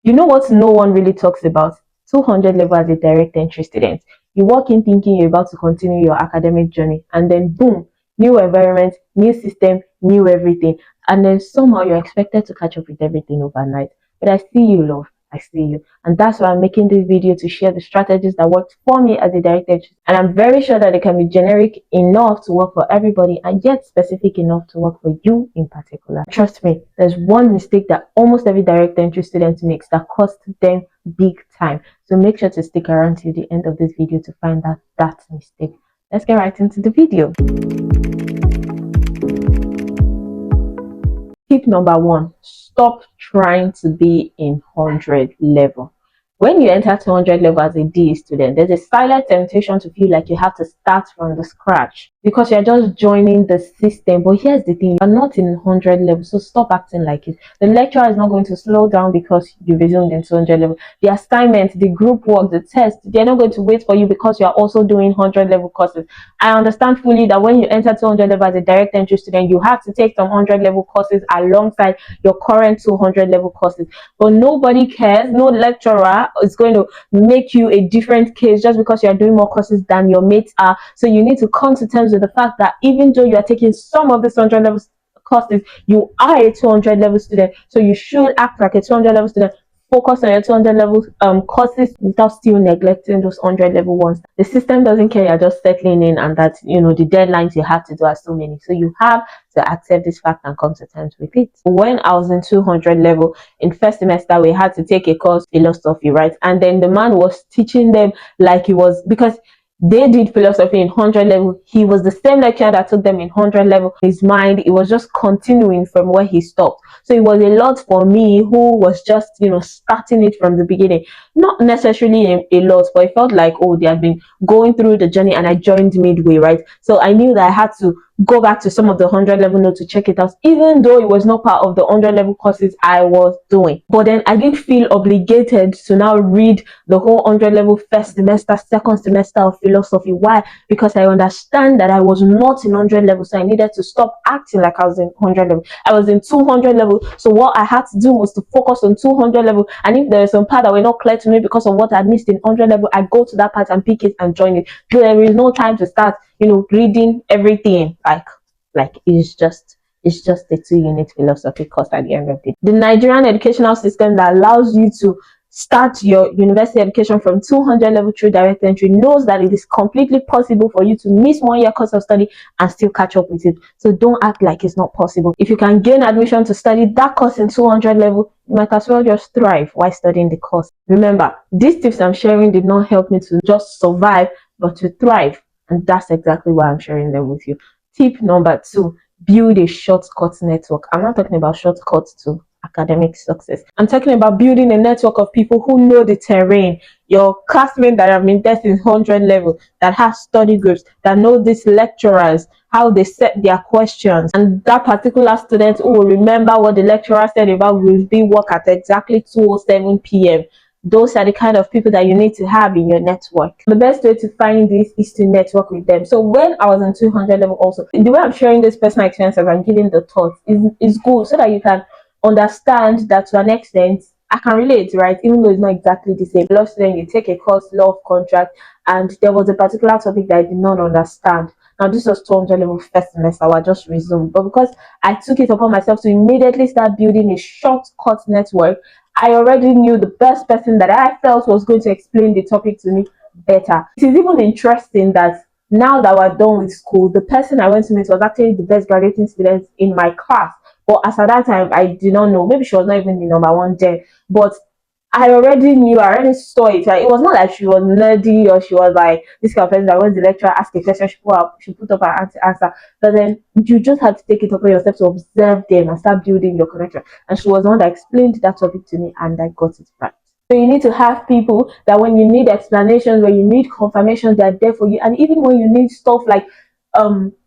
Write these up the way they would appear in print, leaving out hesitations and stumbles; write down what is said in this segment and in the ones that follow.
You know what no one really talks about? 200 level as a direct entry student. You walk in thinking you're about to continue your academic journey, and then boom, new environment, new system, new everything. And then somehow you're expected to catch up with everything overnight. But I see you, love. I see you. And that's why I'm making this video, to share the strategies that worked for me as a direct entry. And I'm very sure that they can be generic enough to work for everybody, and yet specific enough to work for you in particular. Trust me, there's one mistake that almost every direct entry student makes that costs them big time. So make sure to stick around till the end of this video to find out that mistake. Let's get right into the video. Tip number 1, stop trying to be in 100 level. When you enter 200 level as a DE student, there's a silent temptation to feel like you have to start from the scratch because you're just joining the system. But here's the thing, you're not in 100 level, so stop acting like it. The lecturer is not going to slow down because you resumed in 200 level. The assignment, the group work, the test, they're not going to wait for you because you're also doing 100 level courses. I understand fully that when you enter 200 level as a direct entry student, you have to take some 100 level courses alongside your current 200 level courses. But nobody cares. No lecturer is going to make you a different case just because you are doing more courses than your mates are. So you need to come to terms with the fact that even though you are taking some of the 100 level courses, you are a 200 level student. So you should act like a 200 level student. Focus on your 200 level courses without still neglecting those 100 level ones. The system doesn't care you're just settling in, and that the deadlines you have to do are so many. So you have to accept this fact and come to terms with it. When I was in 200 level in first semester, we had to take a course, philosophy, right? And then the man was teaching them like he was, because they did philosophy in 100 level. He was the same lecturer that took them in 100 level. His mind, it was just continuing from where he stopped. So it was a lot for me, who was just starting it from the beginning. Not necessarily a lot, but it felt like, oh, they had been going through the journey and I joined midway, right? So I knew that I had to go back to some of the 100 level notes to check it out, even though it was not part of the 100 level courses I was doing. But then I didn't feel obligated to now read the whole 100 level first semester, second semester of philosophy. Why? Because I understand that I was not in 100 level, so I needed to stop acting like I was in 100 level. I was in 200 level, so what I had to do was to focus on 200 level, and if there is some part that were not clear to me because of what I missed in 100 level, I go to that part and pick it and join it. So there is no time to start reading everything like it's just a 2-unit philosophy course at the end of the day. The Nigerian educational system that allows you to start your university education from 200 level through direct entry knows that it is completely possible for you to miss 1 year course of study and still catch up with it. So don't act like it's not possible. If you can gain admission to study that course in 200 level, you might as well just thrive while studying the course. Remember, these tips I'm sharing did not help me to just survive, but to thrive. And that's exactly why I'm sharing them with you. Tip number 2, build a shortcut network. I'm not talking about shortcuts to academic success. I'm talking about building a network of people who know the terrain. Your classmates that have been there since 100 level, that have study groups, that know these lecturers, how they set their questions, and that particular student who will remember what the lecturer said about will be work at exactly 2:07 p.m. Those are the kind of people that you need to have in your network. The best way to find this is to network with them. So when I was in 200 level also, the way I'm sharing this personal experiences and giving the thoughts is good, so that you can understand that to an extent I can relate, right? Even though it's not exactly the same. Law student, you take a course, law of contract, and there was a particular topic that I did not understand. Now this was 200 level first semester, I just resumed, but because I took it upon myself to immediately start building a shortcut network, I already knew the best person that I felt was going to explain the topic to me better. It is even interesting that now that we're done with school, the person I went to meet was actually the best graduating student in my class. But as at that time, I did not know. Maybe she was not even the number one there. But I already knew, I already saw it. Like, it was not like she was nerdy or she was like this kind of person that when the lecturer asked a question, she put up her answer. But then you just have to take it upon yourself to observe them and start building your connection. And she was the one that explained that topic to me, and I got it right. So you need to have people that when you need explanations, when you need confirmation, they're there for you. And even when you need stuff like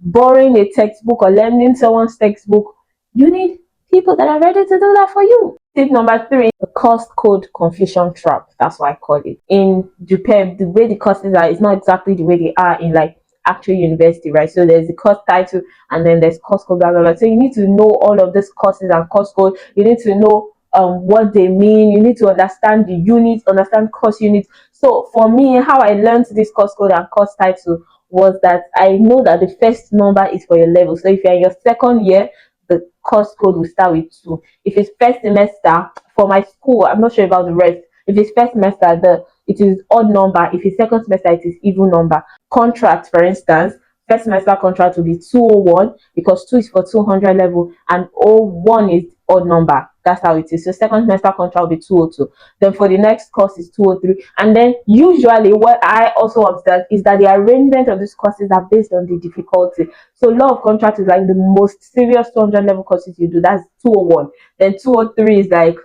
borrowing a textbook or lending someone's textbook, you need people that are ready to do that for you. Tip number 3, the course code confusion trap. That's what I call it. In Japan, the way the courses are, it's not exactly the way they are in like actual university, right? So there's the course title and then there's course code, blah, blah, blah. So you need to know all of these courses and course code. You need to know what they mean. You need to understand the units, understand course units. So for me, how I learned this course code and course title was that I know that the first number is for your level. So if you're in your second year, the course code will start with 2. If it's first semester, for my school, I'm not sure about the rest. If it's first semester, it is odd number. If it's second semester, it is even number. Contract, for instance, first semester contract will be 201 because 2 is for 200 level and 01 is odd number. That's how it is. So second semester contract will be 202. Then for the next course is 203. And then usually what I also observe is that the arrangement of these courses are based on the difficulty. So law of contract is like the most serious 200 level courses you do. That's 201. Then 203 is like,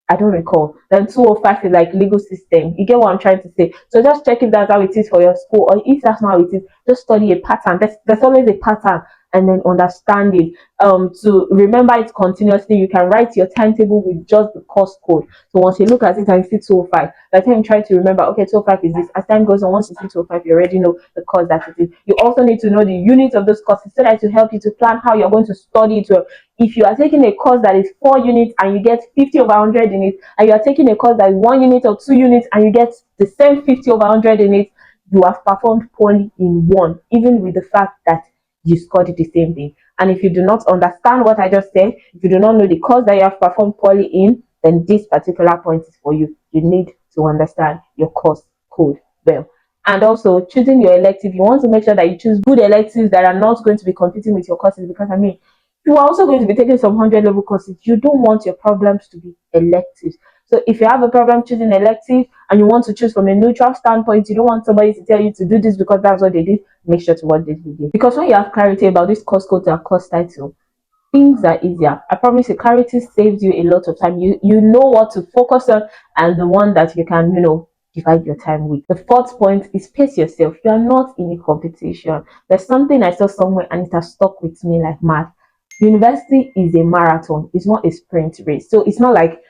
I don't recall. Then 205 is like legal system. You get what I'm trying to say? So just check if that's how it is for your school, or if that's not how it is, just study a pattern. There's always a pattern, and then understand it. To remember it continuously, you can write your timetable with just the course code. So once you look at it and you see 205, by the time you try to remember, okay, 205 is this. As time goes on, once you see 205, you already know the course that it is. You also need to know the units of those courses so that it will help you to plan how you're going to study it well. If you are taking a course that is 4 units and you get 50 over 100 in it, and you are taking a course that is 1 unit or 2 units and you get the same 50 over 100 in it, you have performed poorly in one, even with the fact that you studied the same thing. And if you do not understand what I just said, if you do not know the course that you have performed poorly in, then this particular point is for you. You need to understand your course code well. And also choosing your elective, you want to make sure that you choose good electives that are not going to be competing with your courses, because I mean, you are also going to be taking some 100 level courses. You don't want your problems to be electives. So if you have a problem choosing elective and you want to choose from a neutral standpoint, you don't want somebody to tell you to do this because that's what they did, make sure to what they did. Because when you have clarity about this course code and course title, things are easier. I promise you, clarity saves you a lot of time. You know what to focus on and the one that you can, divide your time with. The fourth point is pace yourself. You are not in a competition. There's something I saw somewhere and it has stuck with me like mad. University is a marathon. It's not a sprint race. So it's not like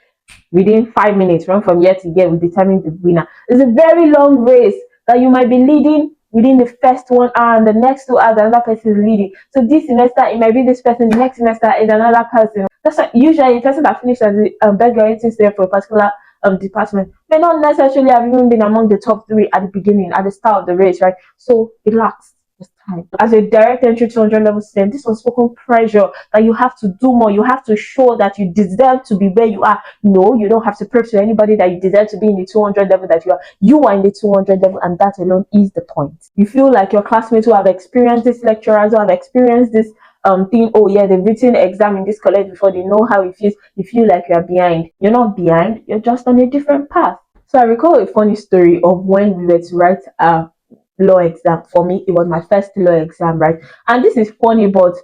within 5 minutes, run from year to year, we determine the winner. It's a very long race that you might be leading within the first 1 hour, and the next 2 hours another person is leading. So this semester it might be this person, the next semester is another person. That's why usually the person that finished as the best graduating student for a particular department may not necessarily have even been among the top 3 at the beginning, at the start of the race, right? So relax. Time. As a direct entry 200 level student, this unspoken pressure that you have to do more, you have to show that you deserve to be where you are. No, you don't have to prove to anybody that you deserve to be in the 200 level that you are. You are in the 200 level, and that alone is the point. You feel like your classmates who have experienced this, lecturers who have experienced this thing, oh yeah, they've written exam in this college before, they know how it feels. You feel like you're behind. You're not behind, you're just on a different path. So I recall a funny story of when we were to write law exam. For me, it was my first law exam, right? And this is funny but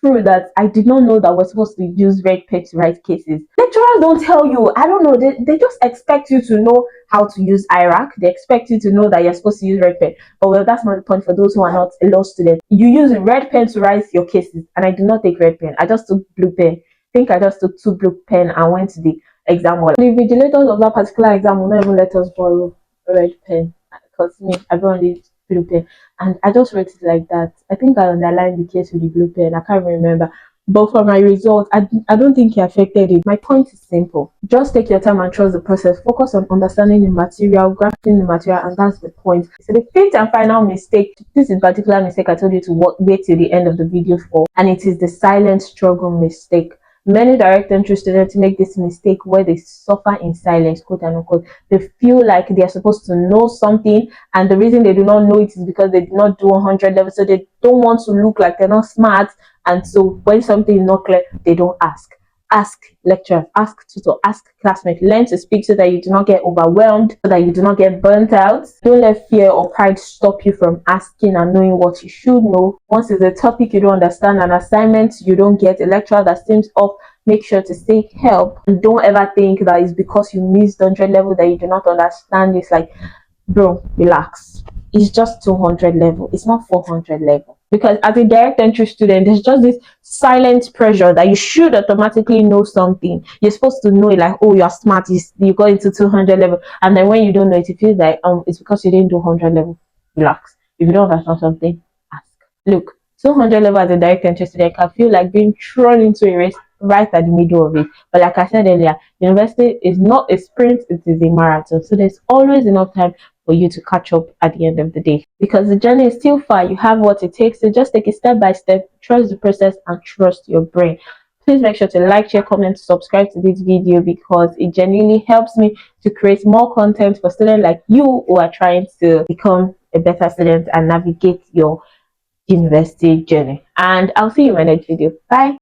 true, that I did not know that we're supposed to use red pen to write cases. Lecturers don't tell you. I don't know, they just expect you to know how to use IRAC. They expect you to know that you're supposed to use red pen. But well, that's not the point for those who are not a law student. You use red pen to write your cases, and I did not take red pen. I just took blue pen. I think I just took 2 blue pen and went to the exam hall. The vigilators of that particular exam will not even let us borrow red pen, because me, I don't need blue pen, and I just wrote it like that. I think I underlined the case with the blue pen. I can't remember. But for my result, I don't think it affected it. My point is simple. Just take your time and trust the process. Focus on understanding the material, grasping the material, and that's the point. So the fifth and final mistake, this is particular mistake I told you to wait till the end of the video for, and it is the silent struggle mistake. Many direct entry students make this mistake where they suffer in silence, quote and unquote. They feel like they are supposed to know something, and the reason they do not know it is because they did not do 100 levels. So they don't want to look like they're not smart, and so when something is not clear, they don't ask. Ask lecturer, ask tutor, ask classmates. Learn to speak so that you do not get overwhelmed, so that you do not get burnt out. Don't let fear or pride stop you from asking and knowing what you should know. Once it's a topic you don't understand, an assignment you don't get, a lecturer that seems off, make sure to seek help. And don't ever think that it's because you missed 100 level that you do not understand. It's like, bro, relax. It's just 200 level. It's not 400 level. Because as a direct entry student, there's just this silent pressure that you should automatically know something. You're supposed to know it, like, oh, you're smart, you got into 200 level. And then when you don't know it, it feels like it's because you didn't do 100 level. Relax. If you don't understand something, ask. Look, 200 level as a direct entry student can feel like being thrown into a race right at the middle of it. But like I said earlier, university is not a sprint, it is a marathon. So there's always enough time for you to catch up at the end of the day, because the journey is still far. You have what it takes, to just take it step by step, trust the process, and trust your brain. Please make sure to like, share, comment, subscribe to this video, because it genuinely helps me to create more content for students like you who are trying to become a better student and navigate your university journey. And I'll see you in my next video. Bye.